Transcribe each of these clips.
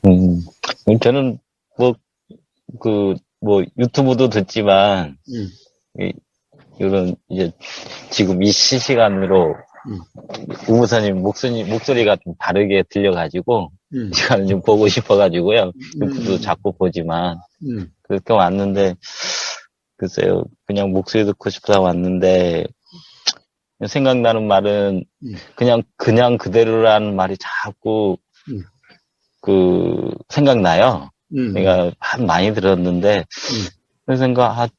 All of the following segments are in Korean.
음, 저는 뭐, 유튜브도 듣지만, 이, 이런, 이제, 지금 이 시간으로, 우무사님 목소리가 좀 다르게 들려가지고, 시간을 좀 보고 싶어가지고요. 유튜브도 자꾸 보지만, 그렇게 왔는데, 글쎄요, 그냥 목소리 듣고 싶어서 왔는데, 생각나는 말은, 그냥 그대로라는 말이 자꾸, 생각나요. 내가 많이 들었는데, 그래서 생각,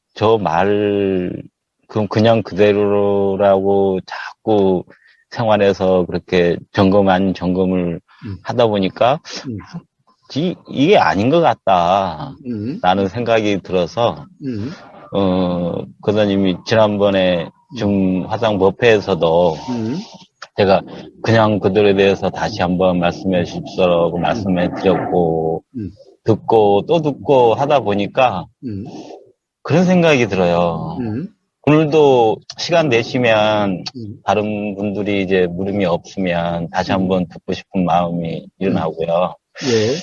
그냥 그대로라고 자꾸 생활에서 그렇게 점검을 하다 보니까, 이게 아닌 것 같다. 라는 생각이 들어서, 거사님이 지난번에 화상 법회에서도 제가 그냥 그들에 대해서 다시 한번 말씀해 주십시오라고 말씀해 드렸고, 듣고 또 듣고 하다 보니까 그런 생각이 들어요. 오늘도 시간 내시면 다른 분들이 이제 물음이 없으면 다시 한번 듣고 싶은 마음이 일어나고요. 예.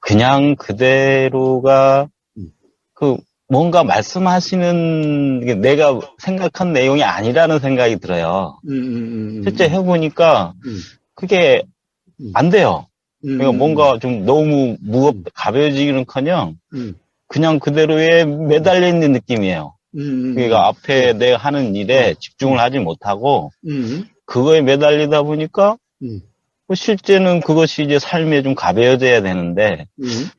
그냥 그대로가 뭔가 말씀하시는 내가 생각한 내용이 아니라는 생각이 들어요. 실제 해보니까 그게 안 돼요. 그러니까 뭔가 좀 너무 가벼워지기는커녕 그냥 그대로에 매달려 있는 느낌이에요. 그러니까 앞에 내가 하는 일에 집중을 하지 못하고 그거에 매달리다 보니까 실제는 그것이 이제 삶에 좀 가벼워져야 되는데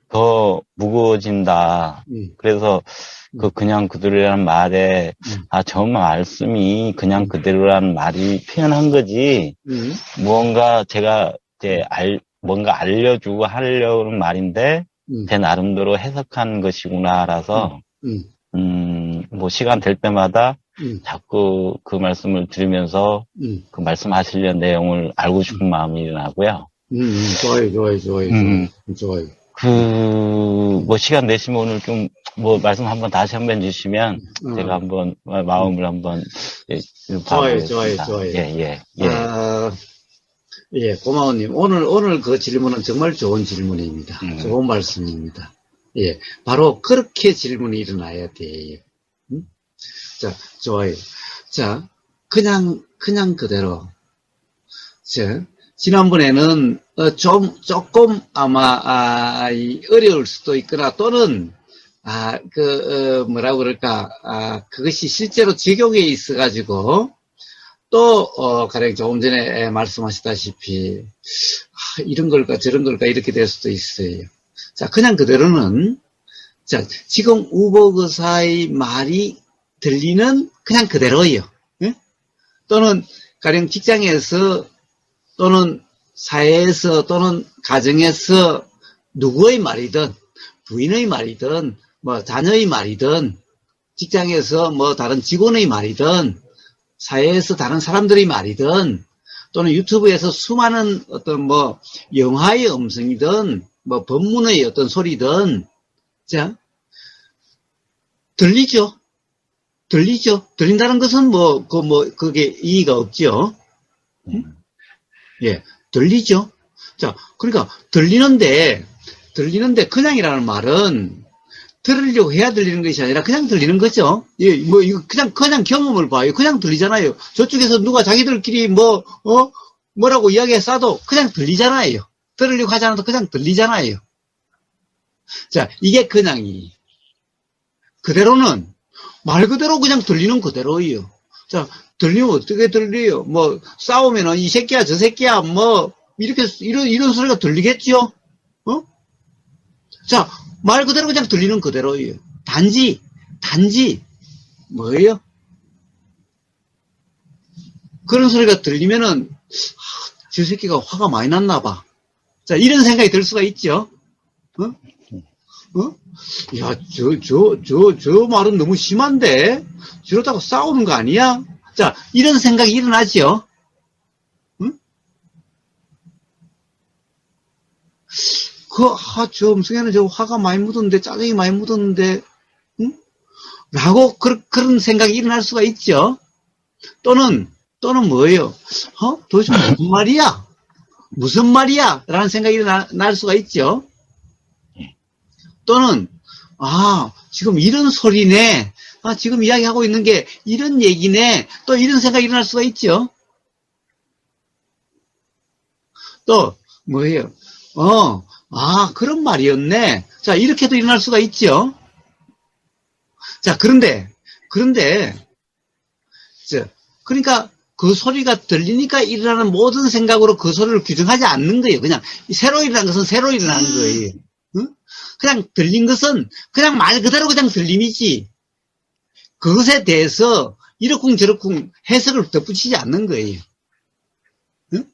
더 무거워진다. 그래서 그냥 그대로라는 말에 저 말씀이 그냥 그대로라는 말이 표현한 거지 무언가 제가 이제 뭔가 알려주고 하려는 말인데 제 나름대로 해석한 것이구나라서 뭐 시간 될 때마다 자꾸 그 말씀을 들으면서 그 말씀하시려는 내용을 알고 싶은 마음이 일어나고요. 좋아요. 뭐 시간 내시면 오늘 좀 말씀 다시 한번 주시면 제가 한번 마음을 한번 좋아요. 예, 고마워님. 오늘 그 질문은 정말 좋은 질문입니다. 좋은 말씀입니다. 예, 바로 그렇게 질문이 일어나야 돼요. 자, 좋아요. 자, 그냥 그대로. 자, 지난번에는, 조금 아마, 어려울 수도 있거나 또는, 뭐라고 그럴까, 그것이 실제로 적용에 있어가지고, 또, 가령 조금 전에 말씀하셨다시피, 이런 걸까, 저런 걸까, 이렇게 될 수도 있어요. 자, 그냥 그대로는, 자, 지금 우보거사의 말이 들리는 그냥 그대로예요. 예? 또는, 가령 직장에서, 또는 사회에서, 또는 가정에서, 누구의 말이든, 부인의 말이든, 뭐, 자녀의 말이든, 직장에서 뭐, 다른 직원의 말이든, 사회에서 다른 사람들의 말이든 또는 유튜브에서 수많은 어떤 뭐 영화의 음성이든 뭐 법문의 어떤 소리든 자 들리죠. 들린다는 것은 그게 이의가 없죠. 예, 들리죠. 자, 그러니까 들리는데 그냥이라는 말은 들으려고 해야 들리는 것이 아니라 그냥 들리는 거죠. 예, 이거 그냥 경험을 봐요. 그냥 들리잖아요. 저쪽에서 누가 자기들끼리 뭐라고 이야기해 쏴도 그냥 들리잖아요. 들으려고 하지 않아도 그냥 들리잖아요. 자, 이게 그냥이. 그대로는 말 그대로 그냥 들리는 그대로예요. 자, 들리면 어떻게 들려요? 뭐, 싸우면은 이 새끼야, 저 새끼야, 이런 소리가 들리겠죠? 자, 말 그대로 그냥 들리는 그대로예요. 단지, 뭐예요? 그런 소리가 들리면은, 저 새끼가 화가 많이 났나 봐. 자, 이런 생각이 들 수가 있죠? 야, 저 말은 너무 심한데? 저러다가 싸우는 거 아니야? 자, 이런 생각이 일어나죠? 저 음성에는 저 화가 많이 묻었는데, 짜증이 많이 묻었는데, 라고, 그런 생각이 일어날 수가 있죠. 또는 뭐예요? 도대체 무슨 말이야? 무슨 말이야? 라는 생각이 날 수가 있죠. 또는, 지금 이런 소리네. 지금 이야기하고 있는 게 이런 얘기네. 또 이런 생각이 일어날 수가 있죠. 또, 뭐예요? 그런 말이었네. 자, 이렇게도 일어날 수가 있죠. 자, 그런데, 그러니까 그 소리가 들리니까 일어나는 모든 생각으로 그 소리를 규정하지 않는 거예요. 그냥 새로 일어난 것은 새로 일어난 거예요. 응? 그냥 들린 것은 그냥 말 그대로 그냥 들림이지. 그것에 대해서 이러쿵저러쿵 해석을 덧붙이지 않는 거예요. 응?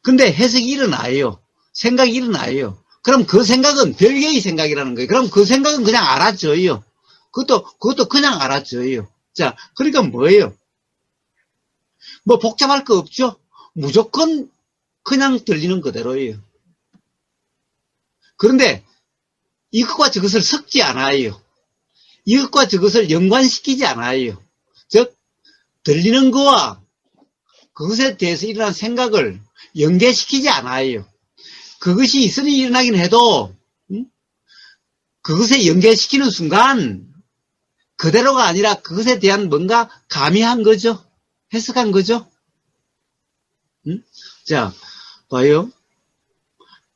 근데 해석이 일어나요. 생각이 일어나요. 그럼 그 생각은 별개의 생각이라는 거예요. 그럼 그 생각은 그냥 알아줘요. 그것도 그냥 알아줘요. 자, 그러니까 뭐예요? 뭐 복잡할 거 없죠? 무조건 그냥 들리는 그대로예요. 그런데 이것과 저것을 섞지 않아요. 이것과 저것을 연관시키지 않아요. 즉, 들리는 거와 그것에 대해서 일어난 생각을 연계시키지 않아요. 그것이 있으니 일어나긴 해도 그것에 연계시키는 순간 그대로가 아니라 그것에 대한 뭔가 가미한 거죠. 해석한 거죠. 자, 봐요.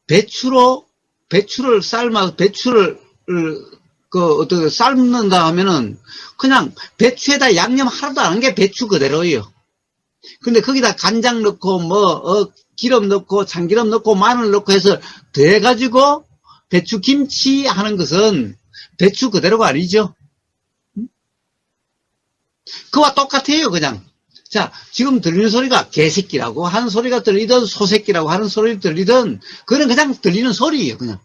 배추를 삶아서 어떻게 삶는다 하면은 그냥 배추에다 양념 하나도 안 한 게 배추 그대로예요. 근데 거기다 간장 넣고 기름 넣고 참기름 넣고 마늘 넣고 해서 더해가지고 배추김치 하는 것은 배추 그대로가 아니죠. 그와 똑같아요, 그냥. 자, 지금 들리는 소리가 개새끼라고 하는 소리가 들리든 소새끼라고 하는 소리가 들리든 그건 그냥 들리는 소리예요, 그냥.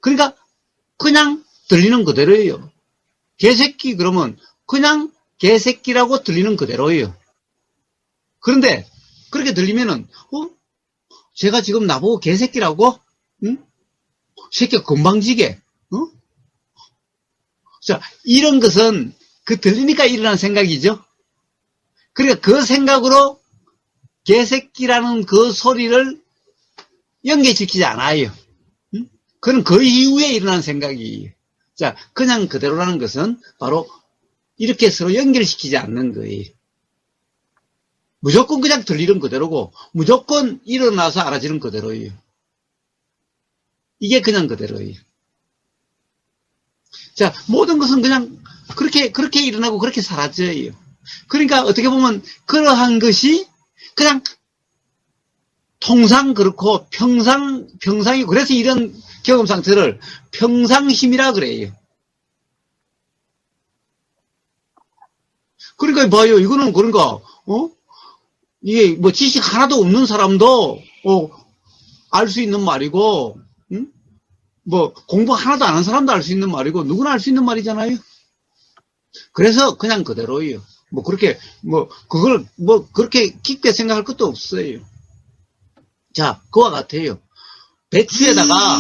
그러니까 그냥 들리는 그대로예요. 개새끼 그러면 그냥 개새끼라고 들리는 그대로예요. 그런데 그렇게 들리면은 제가 지금 나보고 개새끼라고? 응? 새끼가 건방지게? 자, 이런 것은 그 들리니까 일어난 생각이죠. 그러니까 그 생각으로 개새끼라는 그 소리를 연계시키지 않아요. 응? 그건 그 이후에 일어난 생각이에요. 자, 그냥 그대로라는 것은 바로 이렇게 서로 연결시키지 않는 거예요. 무조건 그냥 들리는 그대로고 무조건 일어나서 알아지는 그대로예요. 이게 그냥 그대로예요. 자, 모든 것은 그냥 그렇게 일어나고 그렇게 사라져요. 그러니까 어떻게 보면 그러한 것이 그냥 통상 그렇고 평상이 그래서 이런 경험 상태를 평상심이라 그래요. 그러니까 봐요. 이거는 그러니까 이게 뭐 지식 하나도 없는 사람도 알 수 있는 말이고, 응? 뭐 공부 하나도 안 한 사람도 알 수 있는 말이고 누구나 알 수 있는 말이잖아요. 그래서 그냥 그대로예요. 그렇게 깊게 생각할 것도 없어요. 자, 그와 같아요. 배추에다가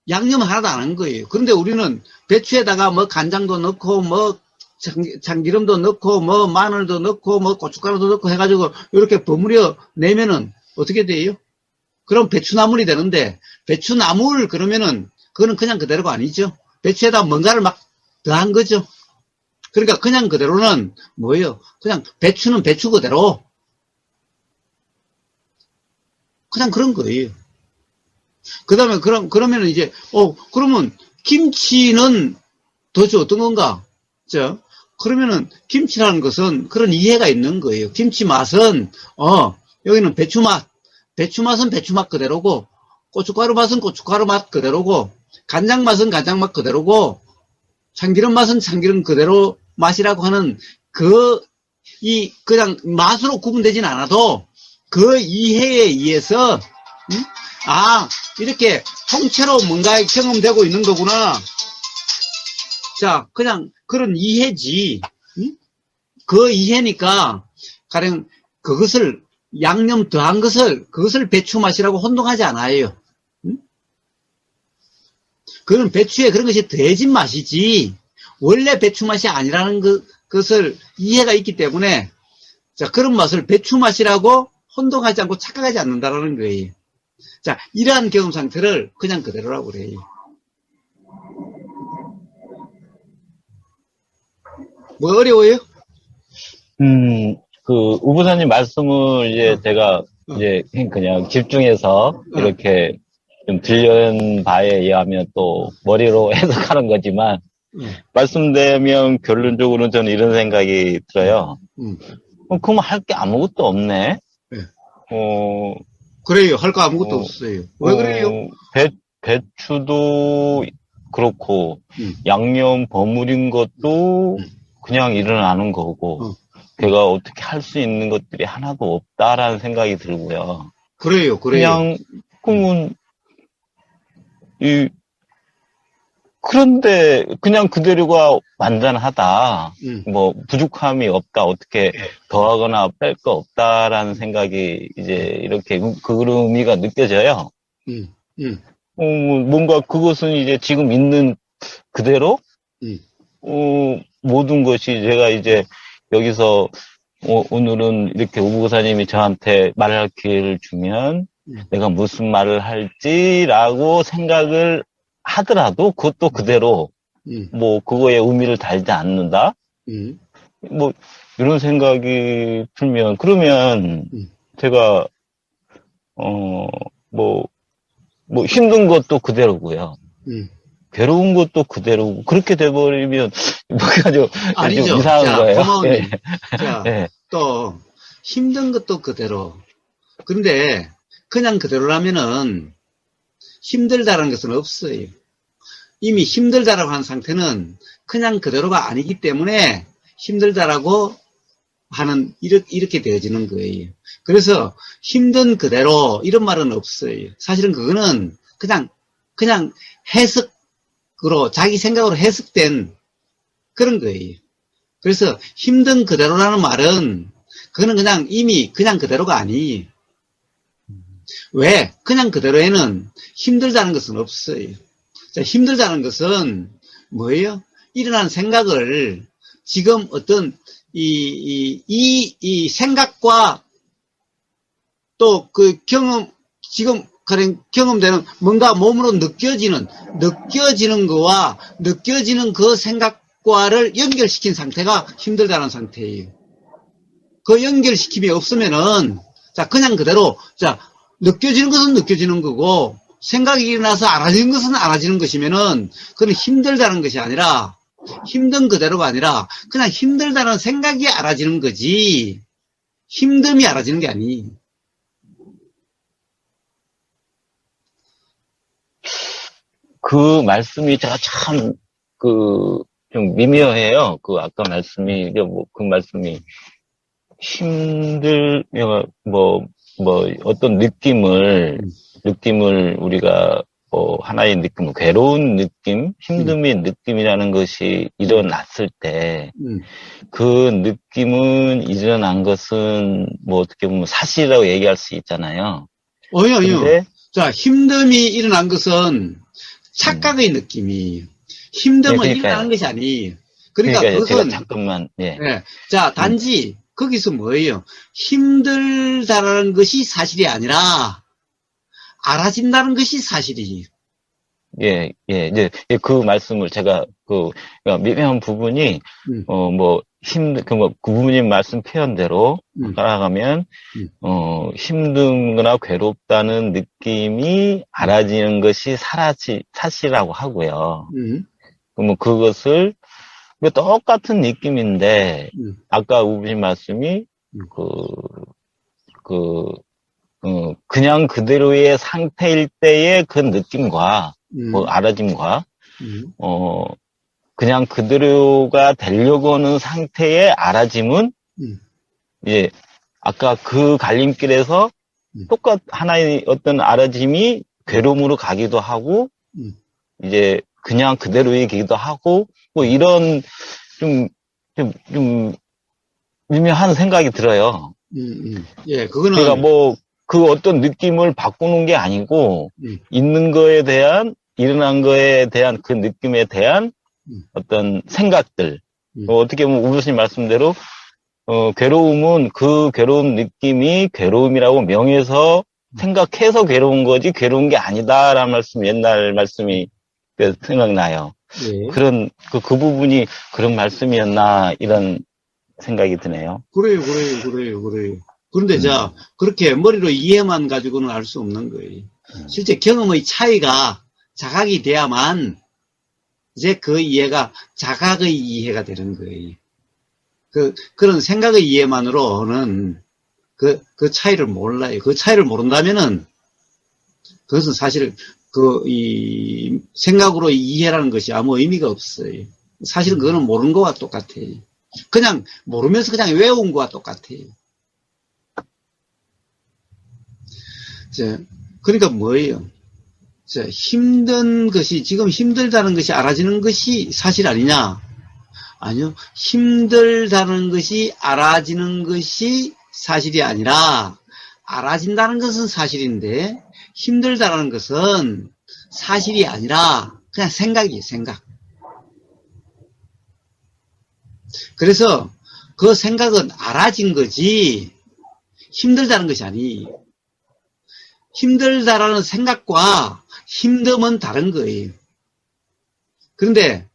양념 하나도 안 한 거예요. 그런데 우리는 배추에다가 간장도 넣고 참기름도 넣고 마늘도 넣고 고춧가루도 넣고 해가지고 이렇게 버무려 내면은 어떻게 돼요? 그럼 배추나물이 되는데 배추나물 그러면은 그거는 그냥 그대로가 아니죠. 배추에다 뭔가를 막 더한 거죠. 그러니까 그냥 그대로는 뭐예요? 그냥 배추는 배추 그대로 그냥 그런 거예요. 그 다음에 그러면은 이제 그러면 김치는 도대체 어떤 건가? 그러면은 김치라는 것은 그런 이해가 있는 거예요. 김치 맛은 여기는 배추 맛은 배추 맛 그대로고 고춧가루 맛은 고춧가루 맛 그대로고 간장 맛은 간장 맛 그대로고 참기름 맛은 참기름 그대로 맛이라고 하는 그냥 맛으로 구분되진 않아도 그 이해에 의해서 이렇게 통째로 뭔가 경험되고 있는 거구나. 자, 그냥 그런 이해지. 응? 그 이해니까 가령 그것을 양념 더한 그것을 배추 맛이라고 혼동하지 않아요. 응? 그건 배추에 그런 것이 더해진 맛이지 원래 배추 맛이 아니라는 것을 이해가 있기 때문에 자, 그런 맛을 배추 맛이라고 혼동하지 않고 착각하지 않는다라는 거예요. 자, 이러한 경험 상태를 그냥 그대로라고 그래요. 뭐 어려워요? 우부사님 말씀을 이제 제가 이제 그냥 집중해서 이렇게 좀 들려온 바에 의하면 또 머리로 해석하는 거지만, 말씀드리면 결론적으로는 저는 이런 생각이 들어요. 그럼 할 게 아무것도 없네? 그래요. 할 거 아무것도 없어요. 왜 그래요? 배추도 그렇고, 양념 버무린 것도 그냥 일어나는 거고, 걔가 어떻게 할 수 있는 것들이 하나도 없다라는 생각이 들고요. 그래요. 그냥, 그러면, 그런데 그냥 그대로가 완전하다. 뭐 부족함이 없다. 어떻게 더하거나 뺄 거 없다라는 생각이 이제 이렇게 그 의미가 느껴져요. 뭔가 그것은 이제 지금 있는 그대로 모든 것이 제가 이제 여기서 오늘은 이렇게 우부사님이 저한테 말할 기회를 주면 내가 무슨 말을 할지라고 생각을 하더라도 그것도 그대로 뭐 그거에 의미를 달지 않는다. 뭐 이런 생각이 들면 그러면 제가 뭐 힘든 것도 그대로고요. 괴로운 것도 그대로고 그렇게 돼버리면 뭐가 좀 아니죠. 이상한 자, 거예요. 고마우님. 예. 자, 예. 또 힘든 것도 그대로. 근데 그냥 그대로라면은 힘들다는 것은 없어요. 이미 힘들다라고 하는 상태는 그냥 그대로가 아니기 때문에 힘들다라고 하는 이렇게 되어지는 거예요. 그래서 힘든 그대로 이런 말은 없어요. 사실은 그거는 그냥 해석으로 자기 생각으로 해석된 그런 거예요. 그래서 힘든 그대로라는 말은 그거는 그냥 이미 그냥 그대로가 아니에요. 왜? 그냥 그대로에는 힘들다는 것은 없어요. 자, 힘들다는 것은 뭐예요? 일어난 생각을 지금 어떤 이 생각과 또 그 지금 그런 경험되는 뭔가 몸으로 느껴지는 거와 느껴지는 그 생각과를 연결시킨 상태가 힘들다는 상태예요. 그 연결시킴이 없으면은, 자, 그냥 그대로, 자, 느껴지는 것은 느껴지는 거고, 생각이 일어나서 알아지는 것은 알아지는 것이면은, 그건 힘들다는 것이 아니라, 힘든 그대로가 아니라, 그냥 힘들다는 생각이 알아지는 거지, 힘듦이 알아지는 게 아니. 그 말씀이 제가 참, 좀 미묘해요. 아까 말씀이, 그 말씀이 어떤 느낌을 우리가, 하나의 느낌, 괴로운 느낌, 힘듦의 느낌이라는 것이 일어났을 때, 그 느낌은 일어난 것은, 어떻게 보면 사실이라고 얘기할 수 있잖아요. 아니요. 자, 힘듦이 일어난 것은 착각의 느낌이, 힘듦은 일어나는 것이 아니에요. 그러니까 그것은, 제가 잠깐만, 예. 자, 단지, 거기서 뭐예요? 힘들다라는 것이 사실이 아니라, 알아진다는 것이 사실이지. 예. 그 말씀을 제가, 미묘한 부분이, 그 부모님 말씀 표현대로 따라가면, 힘든거나 괴롭다는 느낌이 알아지는 것이 사실이라고 하고요. 그러면 그것을, 똑같은 느낌인데, 아까 우부님 말씀이, 그냥 그대로의 상태일 때의 그 느낌과, 알아짐과, 그냥 그대로가 되려고 하는 상태의 알아짐은, 이제, 아까 그 갈림길에서 하나의 어떤 알아짐이 괴로움으로 가기도 하고, 이제, 그냥 그대로이기도 하고, 이런, 좀 미묘한 생각이 들어요. 예, 그거는. 그러니까 그 어떤 느낌을 바꾸는 게 아니고, 있는 거에 대한, 일어난 거에 대한 그 느낌에 대한 어떤 생각들. 어떻게 보면 우부스님 말씀대로 괴로움은 그 괴로운 느낌이 괴로움이라고 명해서 생각해서 괴로운 거지 괴로운 게 아니다라는 말씀, 옛날 말씀이 생각나요. 예. 그 부분이 그런 말씀이었나 이런 생각이 드네요. 그래요. 그런데 그렇게 머리로 이해만 가지고는 알 수 없는 거예요. 실제 경험의 차이가 자각이 돼야만 이제 그 이해가 자각의 이해가 되는 거예요. 그런 생각의 이해만으로는 그 차이를 몰라요. 그 차이를 모른다면은 그것은 사실 이 생각으로 이해라는 것이 아무 의미가 없어요. 사실은 그거는 모르는 거와 똑같아요. 그냥 모르면서 그냥 외운 거와 똑같아요. 그러니까 뭐예요? 힘든 것이, 지금 힘들다는 것이 알아지는 것이 사실 아니냐? 아니요. 힘들다는 것이 알아지는 것이 사실이 아니라, 알아진다는 것은 사실인데, 힘들다는 것은 사실이 아니라, 그냥 생각이에요, 생각. 그래서 그 생각은 알아진 거지, 힘들다는 것이 아니에요. 힘들다라는 생각과 힘듦은 다른 거예요. 그런데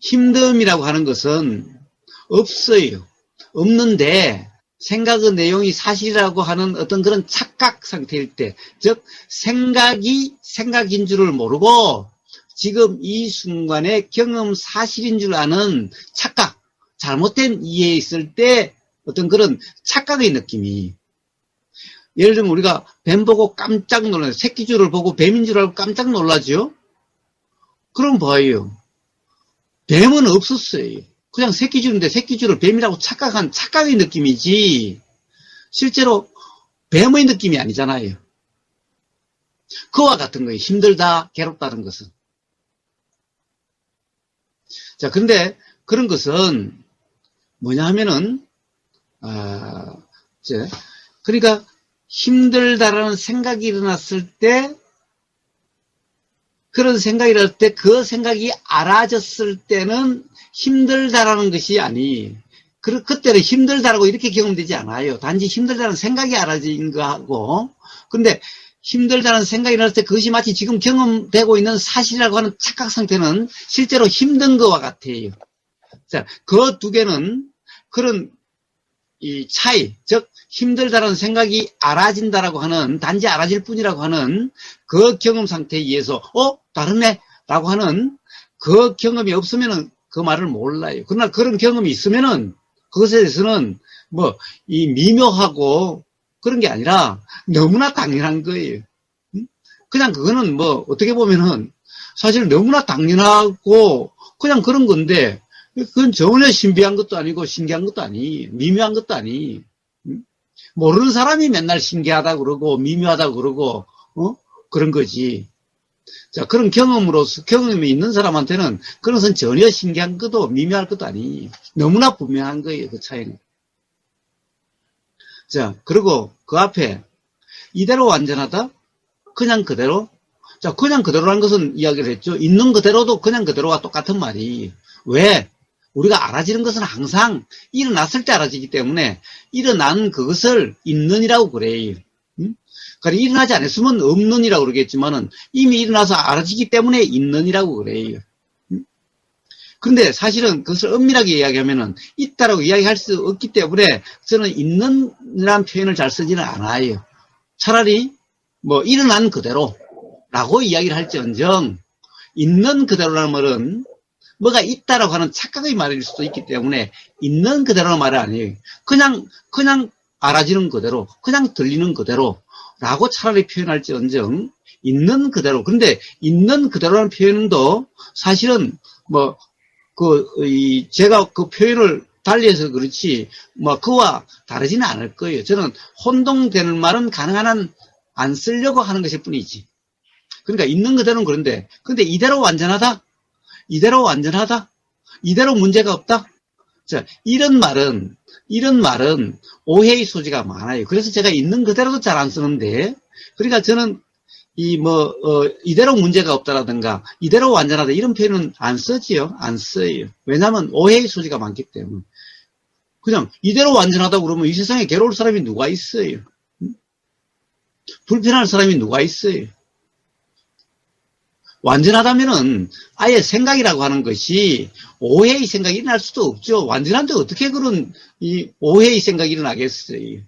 힘듦이라고 하는 것은 없어요. 없는데 생각의 내용이 사실이라고 하는 어떤 그런 착각 상태일 때, 즉 생각이 생각인 줄을 모르고 지금 이 순간의 경험 사실인 줄 아는 착각, 잘못된 이해에 있을 때 어떤 그런 착각의 느낌이, 예를 들면 우리가 뱀 보고 깜짝 놀라요. 새끼줄을 보고 뱀인 줄 알고 깜짝 놀라죠? 그럼 봐요. 뱀은 없었어요. 그냥 새끼줄인데 새끼줄을 뱀이라고 착각한 착각의 느낌이지 실제로 뱀의 느낌이 아니잖아요. 그와 같은 거예요. 힘들다, 괴롭다는 것은. 자, 근데 그런 것은 뭐냐 하면은 그러니까 힘들다라는 생각이 일어났을 때, 그런 생각이 일어날 때 그 생각이 알아졌을 때는 힘들다라는 것이 아니, 그때는 힘들다라고 이렇게 경험되지 않아요. 단지 힘들다는 생각이 알아진 거하고, 근데 힘들다는 생각이 일어날 때 그것이 마치 지금 경험되고 있는 사실이라고 하는 착각 상태는 실제로 힘든 것과 같아요. 자, 그 두 개는 그런 이 차이, 즉 힘들다라는 생각이 알아진다라고 하는, 단지 알아질 뿐이라고 하는 그 경험 상태에 의해서 다르네 라고 하는 그 경험이 없으면은 그 말을 몰라요. 그러나 그런 경험이 있으면은 그것에 대해서는 이 미묘하고 그런 게 아니라 너무나 당연한 거예요. 그냥 그거는 어떻게 보면은 사실 너무나 당연하고 그냥 그런 건데, 그건 전혀 신비한 것도 아니고 신기한 것도 아니, 미묘한 것도 아니. 모르는 사람이 맨날 신기하다고 그러고 미묘하다고 그러고 그런 거지. 자, 그런 경험이 있는 사람한테는 그런 것은 전혀 신기한 것도 미묘할 것도 아니, 너무나 분명한 거예요, 그 차이는. 자, 그리고 그 앞에 이대로 완전하다, 그냥 그대로. 자, 그냥 그대로라는 것은 이야기를 했죠. 있는 그대로도 그냥 그대로와 똑같은 말이. 왜? 우리가 알아지는 것은 항상 일어났을 때 알아지기 때문에 일어난 그것을 있는이라고 그래요. 그러니까 일어나지 않았으면 없는이라고 그러겠지만은 이미 일어나서 알아지기 때문에 있는이라고 그래요. 그런데 사실은 그것을 엄밀하게 이야기하면은 있다라고 이야기할 수 없기 때문에 저는 있는이라는 표현을 잘 쓰지는 않아요. 차라리 일어난 그대로라고 이야기를 할지언정, 있는 그대로라는 말은 뭐가 있다라고 하는 착각의 말일 수도 있기 때문에 있는 그대로는 말이 아니에요. 그냥 알아지는 그대로, 그냥 들리는 그대로라고 차라리 표현할지언정 있는 그대로. 그런데 있는 그대로라는 표현도 사실은 제가 그 표현을 달리해서 그렇지 그와 다르지는 않을 거예요. 저는 혼동되는 말은 가능한 한 안 쓰려고 하는 것일 뿐이지. 그러니까 있는 그대로는 그런데, 근데 이대로 완전하다? 이대로 문제가 없다? 자, 이런 말은 오해의 소지가 많아요. 그래서 제가 있는 그대로도 잘 안 쓰는데, 그러니까 저는 이대로 문제가 없다라든가, 이대로 완전하다, 이런 표현은 안 쓰지요. 안 써요. 왜냐하면 오해의 소지가 많기 때문에. 그냥 이대로 완전하다고 그러면 이 세상에 괴로울 사람이 누가 있어요? 불편할 사람이 누가 있어요? 완전하다면은 아예 생각이라고 하는 것이 오해의 생각이 일어날 수도 없죠. 완전한데 어떻게 그런 이 오해의 생각이 일어나겠어요?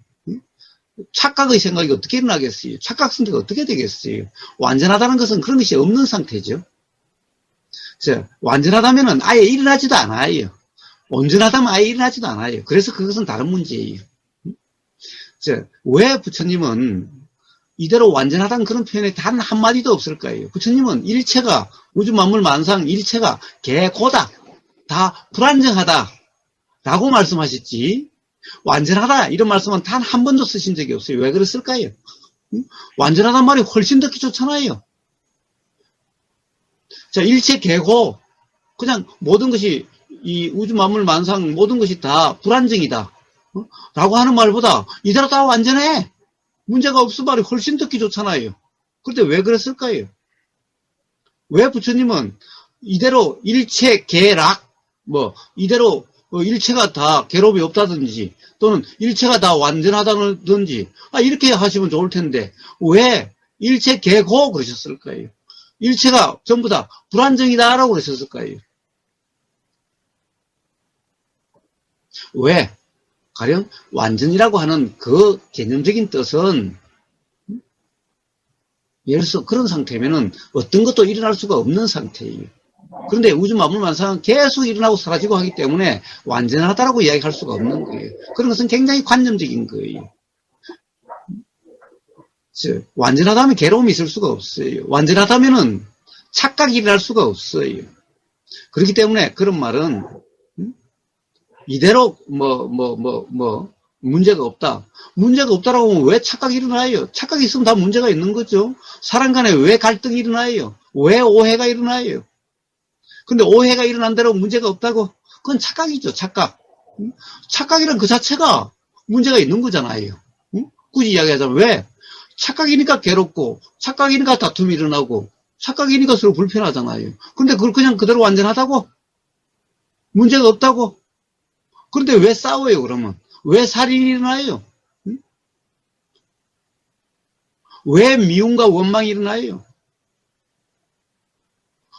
착각의 생각이 어떻게 일어나겠어요? 착각 상태가 어떻게 되겠어요? 완전하다는 것은 그런 것이 없는 상태죠. 완전하다면은 아예 일어나지도 않아요. 온전하다면 아예 일어나지도 않아요. 그래서 그것은 다른 문제예요. 왜 부처님은 이대로 완전하다는 그런 표현에 단 한마디도 없을 거예요. 부처님은 일체가, 우주 만물 만상 일체가 개고다, 다 불안정하다 라고 말씀하셨지, 완전하다 이런 말씀은 단 한 번도 쓰신 적이 없어요. 왜 그랬을까요? 완전하단 말이 훨씬 듣기 좋잖아요. 자, 일체 개고, 그냥 모든 것이 이 우주 만물 만상 모든 것이 다 불안정이다 라고 하는 말보다 이대로 다 완전해, 문제가 없을 말이 훨씬 듣기 좋잖아요. 그런데 왜 그랬을까요? 왜 부처님은 이대로 일체 개락, 이대로 일체가 다 괴로움이 없다든지, 또는 일체가 다 완전하다든지, 이렇게 하시면 좋을 텐데, 왜 일체 개고 그러셨을까요? 일체가 전부 다 불안정이다라고 그러셨을까요? 왜? 가령 완전이라고 하는 그 개념적인 뜻은, 예를 들어서 그런 상태면은 어떤 것도 일어날 수가 없는 상태예요. 그런데 우주 만물 만상은 계속 일어나고 사라지고 하기 때문에 완전하다라고 이야기할 수가 없는 거예요. 그런 것은 굉장히 관념적인 거예요. 완전하다면 괴로움이 있을 수가 없어요. 완전하다면은 착각이 일어날 수가 없어요. 그렇기 때문에 그런 말은 이대로 문제가 없다. 문제가 없다라고 하면 왜 착각이 일어나요? 착각이 있으면 다 문제가 있는 거죠. 사람 간에 왜 갈등이 일어나요? 왜 오해가 일어나요? 근데 오해가 일어난 대로 문제가 없다고? 그건 착각이죠, 착각. 착각이란 그 자체가 문제가 있는 거잖아요. 굳이 이야기하자면 왜? 착각이니까 괴롭고, 착각이니까 다툼이 일어나고, 착각이니까 서로 불편하잖아요. 근데 그걸 그냥 그대로 완전하다고? 문제가 없다고? 그런데 왜 싸워요, 그러면? 왜 살인이 일어나요? 왜 미움과 원망이 일어나요?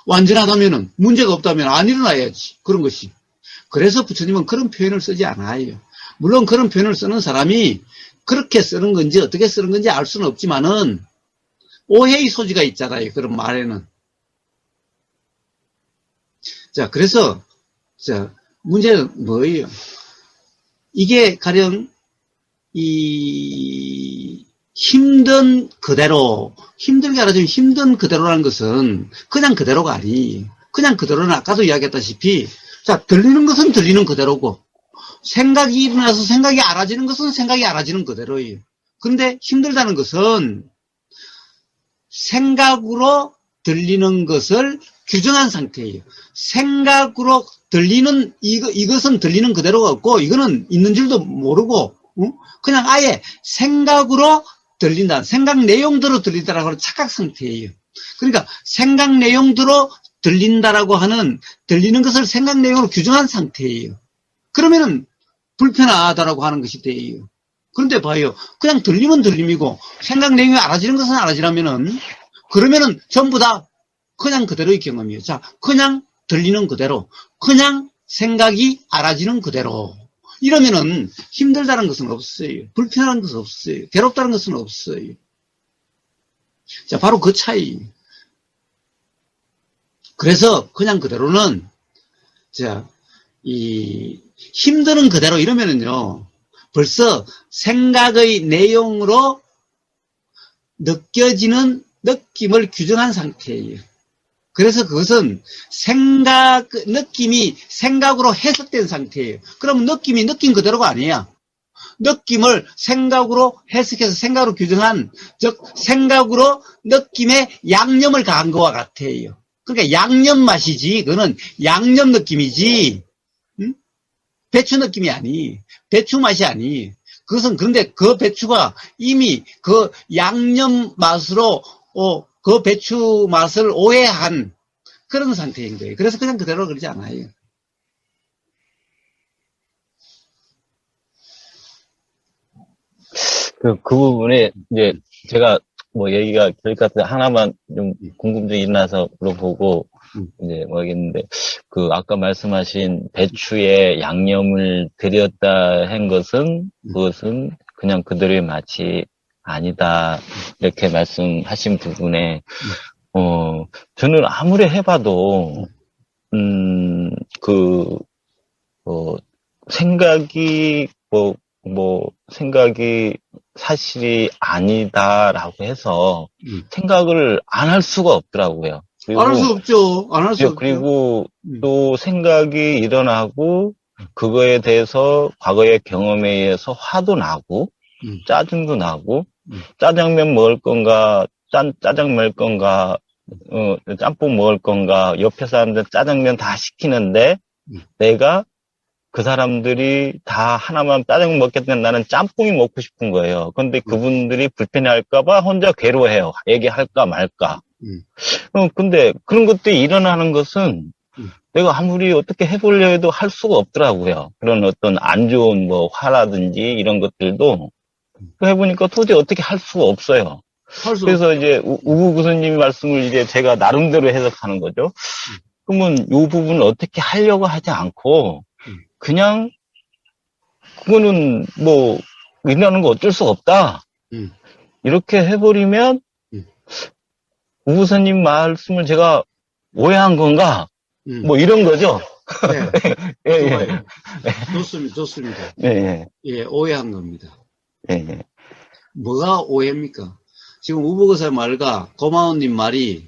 완전하다면은, 문제가 없다면 안 일어나야지, 그런 것이. 그래서 부처님은 그런 표현을 쓰지 않아요. 물론 그런 표현을 쓰는 사람이 그렇게 쓰는 건지 어떻게 쓰는 건지 알 수는 없지만은 오해의 소지가 있잖아요, 그런 말에는. 자, 그래서 문제는 뭐예요? 이게 가령 이 힘든 그대로, 힘들게 알아주면 힘든 그대로라는 것은 그냥 그대로가 아니. 그냥 그대로는 아까도 이야기했다시피, 자, 들리는 것은 들리는 그대로고, 생각이 일어나서 생각이 알아지는 것은 생각이 알아지는 그대로예요. 그런데 힘들다는 것은 생각으로 들리는 것을 규정한 상태예요. 생각으로 들리는 이것은 들리는 그대로가 없고, 이거는 있는 줄도 모르고, 그냥 아예 생각으로 들린다, 생각 내용대로 들린다라고 하는 착각 상태예요. 그러니까 생각 내용대로 들린다라고 하는, 들리는 것을 생각 내용으로 규정한 상태예요. 그러면은 불편하다라고 하는 것이 돼요. 그런데 봐요, 그냥 들리면 들림이고 생각 내용이 알아지는 것은 알아지라면은, 그러면은 전부 다 그냥 그대로의 경험이에요. 자, 그냥 들리는 그대로, 그냥 생각이 알아지는 그대로, 이러면은 힘들다는 것은 없어요. 불편한 것은 없어요. 괴롭다는 것은 없어요. 자, 바로 그 차이. 그래서 그냥 그대로는, 자, 이 힘드는 그대로 이러면은요, 벌써 생각의 내용으로 느껴지는 느낌을 규정한 상태예요. 그래서 그것은 느낌이 생각으로 해석된 상태예요. 그러면 느낌이 느낌 그대로가 아니야. 느낌을 생각으로 해석해서 생각으로 규정한, 즉 생각으로 느낌에 양념을 가한 것과 같아요. 그러니까 양념 맛이지, 그거는 양념 느낌이지, 배추 느낌이 아니, 배추 맛이 아니. 그것은, 그런데 그 배추가 이미 그 양념 맛으로 그 배추 맛을 오해한 그런 상태인 거예요. 그래서 그냥 그대로 그러지 않아요. 그 부분에 이제 제가 뭐 얘기가 될 것 같아서 하나만 좀 궁금증이 일어나서 물어보고 이제 뭐겠는데 그 아까 말씀하신 배추에 양념을 들였다 한 것은 그것은 그냥 그들의 맛이 아니다 이렇게 말씀하신 부분에 저는 아무리 해봐도 생각이 생각이 사실이 아니다라고 해서 생각을 안 할 수가 없더라고요. 안 할 수 없죠. 안 할 수 없죠. 그리고 또 생각이 일어나고 그거에 대해서 과거의 경험에 의해서 화도 나고 짜증도 나고 짜장면 먹을 건가 짜장 먹을 건가 짬뽕 먹을 건가 옆에 사람들 짜장면 다 시키는데 내가 그 사람들이 다 하나만 짜장면 먹겠다는 나는 짬뽕이 먹고 싶은 거예요. 근데 그분들이 불편해할까봐 혼자 괴로워해요. 얘기할까 말까. 근데 그런 것들이 일어나는 것은 내가 아무리 어떻게 해보려 해도 할 수가 없더라고요. 그런 어떤 안 좋은 뭐 화라든지 이런 것들도 해보니까 도저히 어떻게 할 수가 없어요. 그래서 이제 우구 교수님 말씀을 이제 제가 나름대로 해석하는 거죠. 그러면 이 부분을 어떻게 하려고 하지 않고 그냥 그거는 뭐 일어나는 거 어쩔 수 없다. 이렇게 해버리면 우구 교수님 말씀을 제가 오해한 건가? 뭐 이런 거죠. 네. 예. 좋습니다. 예, 오해한 겁니다. 뭐가 오해입니까? 지금 우보거사 말과 고마운님 말이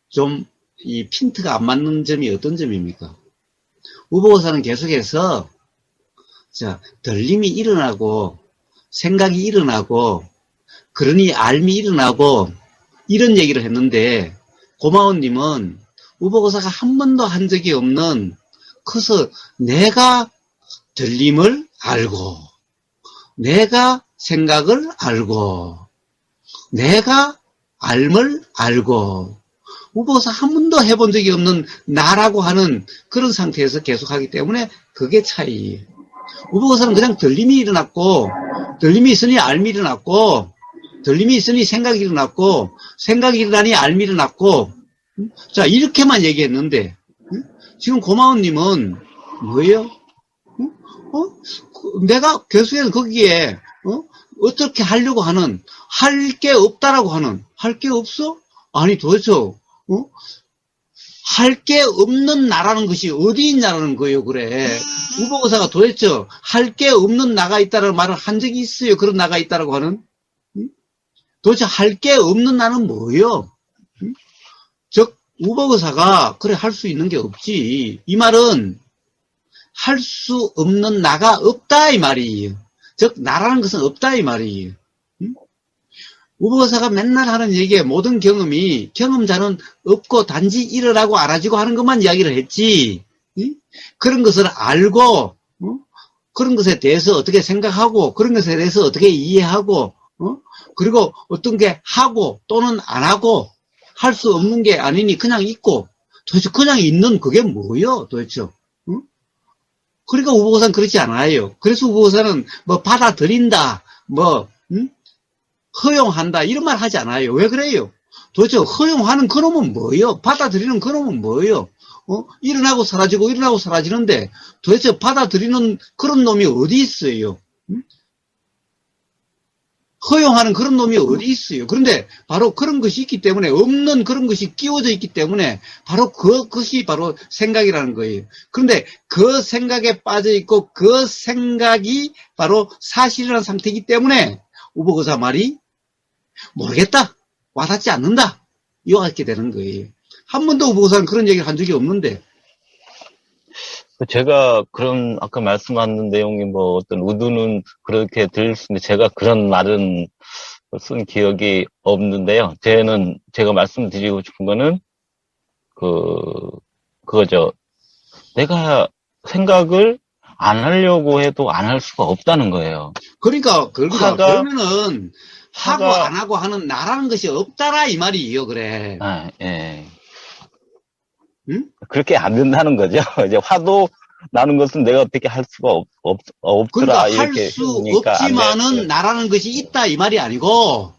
좀 이 핀트가 안 맞는 점이 어떤 점입니까? 우보거사는 계속해서 들림이 일어나고 생각이 일어나고 그러니 알미 일어나고 이런 얘기를 했는데 고마운님은 우보거사가 한 번도 한 적이 없는 커서 내가 들림을 알고 내가 생각을 알고 내가 알을 알고 우보거사 한 번도 해본 적이 없는 나라고 하는 그런 상태에서 계속하기 때문에 그게 차이예요. 우보거사는 그냥 들림이 일어났고 들림이 있으니 알미 일어났고 들림이 있으니 생각이 일어났고 생각이 일어나니 알미 일어났고 자 이렇게만 얘기했는데 지금 고마운님은 뭐예요? 내가 계속해서 거기에 어떻게 하려고 하는 할 게 없다라고 하는 할 게 없어? 아니 도대체 할 게 없는 나라는 것이 어디 있냐라는 거예요. 그래 우보거사가 도대체 할 게 없는 나가 있다라는 말을 한 적이 있어요. 그런 나가 있다라고 하는 도대체 할 게 없는 나는 뭐예요? 즉 우보거사가 그래 할 수 있는 게 없지 이 말은 할 수 없는 나가 없다 이 말이에요. 즉 나라는 것은 없다 이 말이에요. 우보거사가 맨날 하는 얘기에 모든 경험이 경험자는 없고 단지 일어나고 알아지고 하는 것만 이야기를 했지 그런 것을 알고 그런 것에 대해서 어떻게 생각하고 그런 것에 대해서 어떻게 이해하고 그리고 어떤 게 하고 또는 안 하고 할 수 없는 게 아니니 그냥 있고 도대체 그냥 있는 그게 뭐예요 도대체 그러니까 우보거사는 그렇지 않아요. 그래서 우보거사는 뭐 받아들인다 허용한다 이런 말 하지 않아요. 왜 그래요? 도대체 허용하는 그놈은 뭐예요? 받아들이는 그놈은 뭐예요? 일어나고 사라지고 일어나고 사라지는데 도대체 받아들이는 그런 놈이 어디 있어요? 허용하는 그런 놈이 어디 있어요? 그런데 바로 그런 것이 있기 때문에 없는 그런 것이 끼워져 있기 때문에 바로 그것이 바로 생각이라는 거예요. 그런데 그 생각에 빠져 있고 그 생각이 바로 사실이라는 상태이기 때문에 우보거사 말이 모르겠다. 와닿지 않는다. 이와 같게 되는 거예요. 한 번도 우보거사는 그런 얘기를 한 적이 없는데 제가 그런 아까 말씀하는 내용이 뭐 어떤 의도는 그렇게 들릴 수 있는데 제가 그런 말은 쓴 기억이 없는데요. 제가 말씀드리고 싶은 거는 그거죠. 내가 생각을 안 하려고 해도 안 할 수가 없다는 거예요. 그러니까 그러면은 하고 안 하고 하는 나라는 것이 없다라 이 말이에요. 그래. 예. 응? 그렇게 안 된다는 거죠. 이제 화도 나는 것은 내가 어떻게 할 수가 없더라. 그러니까 할 이렇게 수 해보니까 안 없지만은 돼. 나라는 것이 있다 이 말이 아니고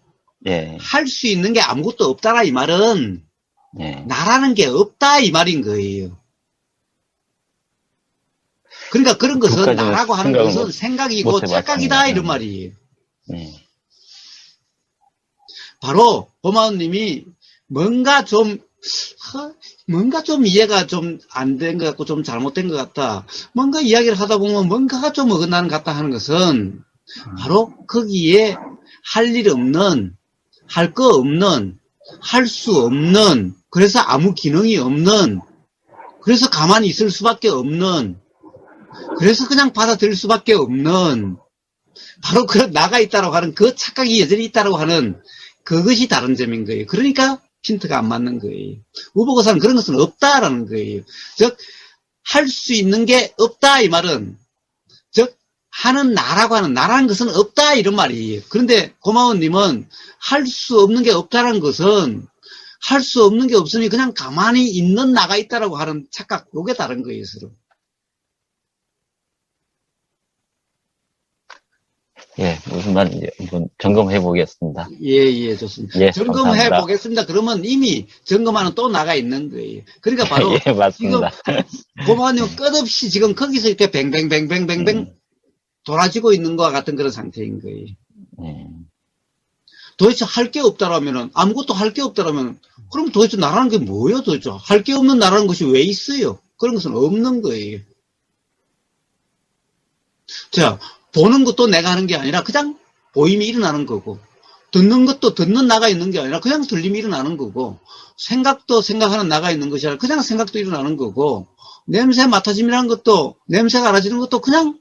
예, 할 수 있는 게 아무것도 없다라 이 말은 예. 나라는 게 없다 이 말인 거예요. 그러니까 그런 것은 그것까지는 나라고 하는 생각을 것은 못 생각이고 해봤습니다. 착각이다 이런 말이에요. 예. 바로 고마운님이 뭔가 좀 이해가 좀 안 된 것 같고 좀 잘못된 것 같다. 뭔가 이야기를 하다 보면 뭔가가 좀 어긋나는 것 같다 하는 것은 바로 거기에 할 일 없는, 할 거 없는, 할 수 없는, 그래서 아무 기능이 없는, 그래서 가만히 있을 수밖에 없는, 그래서 그냥 받아들일 수밖에 없는, 바로 그 나가 있다라고 하는 그 착각이 여전히 있다라고 하는 그것이 다른 점인 거예요. 그러니까 핀트가 안 맞는 거예요. 우보고사는 그런 것은 없다라는 거예요. 즉, 할 수 있는 게 없다 이 말은, 즉, 하는 나라고 하는 나라는 것은 없다 이런 말이에요. 그런데 고마운님은 할 수 없는 게 없다는 것은 할 수 없는 게 없으니 그냥 가만히 있는 나가 있다라고 하는 착각, 요게 다른 거예요, 서로. 예, 무슨 말인지 한번 점검해 보겠습니다. 예, 좋습니다. 예, 점검해 감사합니다. 보겠습니다. 그러면 이미 점검하는 또 나가 있는 거예요. 그러니까 바로 예, 지금 맞습니다. 고마운님 끝없이 지금 거기서 이렇게 뱅뱅뱅뱅뱅뱅 돌아지고 있는 것과 같은 그런 상태인 거예요. 예. 도대체 할 게 없다라면은, 아무것도 할 게 없다라면, 그럼 도대체 나라는 게 뭐예요, 도대체? 할 게 없는 나라는 것이 왜 있어요? 그런 것은 없는 거예요. 자, 보는 것도 내가 하는 게 아니라 그냥 보임이 일어나는 거고, 듣는 것도 듣는 나가 있는 게 아니라 그냥 들림이 일어나는 거고, 생각도 생각하는 나가 있는 것이 아니라 그냥 생각도 일어나는 거고, 냄새 맡아짐이라는 것도, 냄새가 알아지는 것도 그냥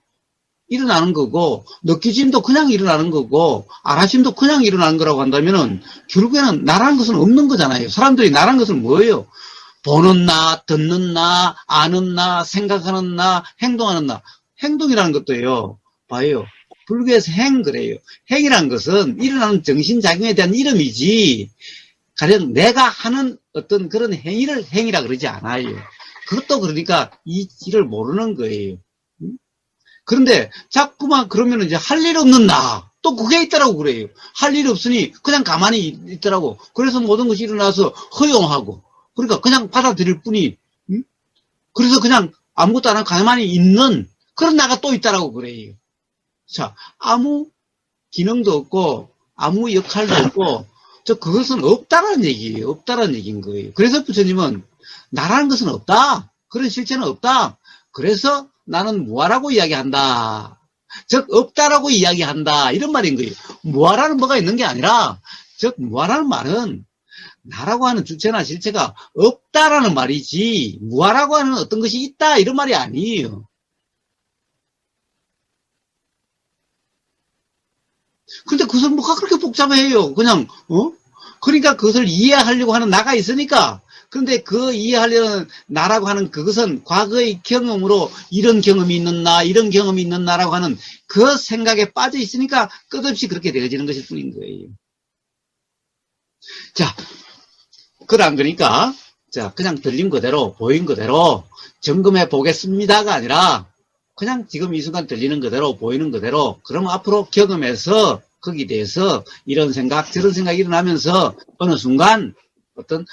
일어나는 거고, 느끼짐도 그냥 일어나는 거고, 알아짐도 그냥 일어나는 거라고 한다면은, 결국에는 나라는 것은 없는 거잖아요. 사람들이 나라는 것은 뭐예요? 보는 나, 듣는 나, 아는 나, 생각하는 나, 행동하는 나. 행동이라는 것도요, 봐요. 불교에서 그래요. 행이라는 것은 일어나는 정신작용에 대한 이름이지, 가령 내가 하는 어떤 그런 행이라 그러지 않아요. 그것도 그러니까 이 길을 모르는 거예요. 그런데 자꾸만 그러면 이제 할 일 없는 나. 또 그게 있더라고 그래요. 할 일 없으니 그냥 가만히 있더라고. 그래서 모든 것이 일어나서 허용하고. 그러니까 그냥 받아들일 뿐이. 응? 그래서 그냥 아무것도 안 하고 가만히 있는 그런 나가 또 있더라고 그래요. 자, 아무 기능도 없고 아무 역할도 없고 그것은 없다라는 얘기예요. 없다라는 얘기인 거예요. 그래서 부처님은 나라는 것은 없다. 그런 실체는 없다. 그래서 나는 무아라고 이야기한다. 즉 없다라고 이야기한다. 이런 말인 거예요. 무아라는 뭐가 있는 게 아니라 즉 무아라는 말은 나라고 하는 주체나 실체가 없다라는 말이지 무아라고 하는 어떤 것이 있다 이런 말이 아니에요. 근데 그것을 뭐가 그렇게 복잡해요. 그냥 그러니까 그것을 이해하려고 하는 나가 있으니까. 그런데 그 이해하려는 나라고 하는 그것은 과거의 경험으로 이런 경험이 있는 나, 이런 경험이 있는 나라고 하는 그 생각에 빠져 있으니까 끝없이 그렇게 되어지는 것일 뿐인 거예요. 자, 그러안 그러니까 자 그냥 들린 그대로 보인 그대로 점검해 보겠습니다가 아니라 그냥 지금 이 순간 들리는 그대로 보이는 그대로 그럼 앞으로 경험해서 거기에 대해서 이런 생각 저런 생각이 일어나면서 어느 순간 어떤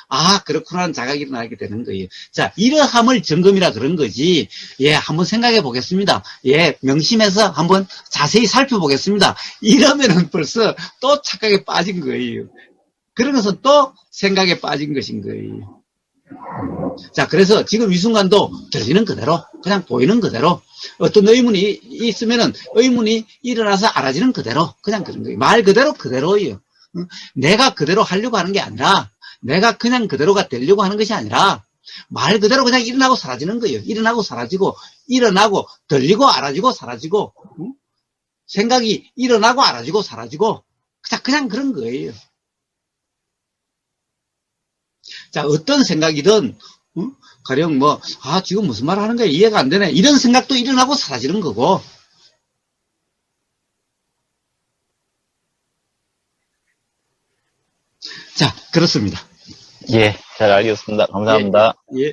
그렇구나 자각이 일어나게 되는 거예요. 자, 이러함을 점검이라 그런 거지. 예, 한번 생각해 보겠습니다. 예, 명심해서 한번 자세히 살펴보겠습니다. 이러면은 벌써 또 착각에 빠진 거예요. 그런 것은 또 생각에 빠진 것인 거예요. 자, 그래서 지금 이 순간도 들리는 그대로, 그냥 보이는 그대로, 어떤 의문이 있으면은 의문이 일어나서 알아지는 그대로, 그냥 그런 거예요. 말 그대로 그대로예요. 내가 그대로 하려고 하는 게 아니라, 내가 그냥 그대로가 되려고 하는 것이 아니라, 말 그대로 그냥 일어나고 사라지는 거예요. 일어나고 사라지고, 일어나고, 들리고 알아지고 사라지고, 생각이 일어나고 알아지고 사라지고, 그냥 그런 거예요. 자, 어떤 생각이든, 가령 지금 무슨 말 하는 거야? 이해가 안 되네. 이런 생각도 일어나고 사라지는 거고. 자, 그렇습니다. 예, 잘 알겠습니다. 감사합니다. 예.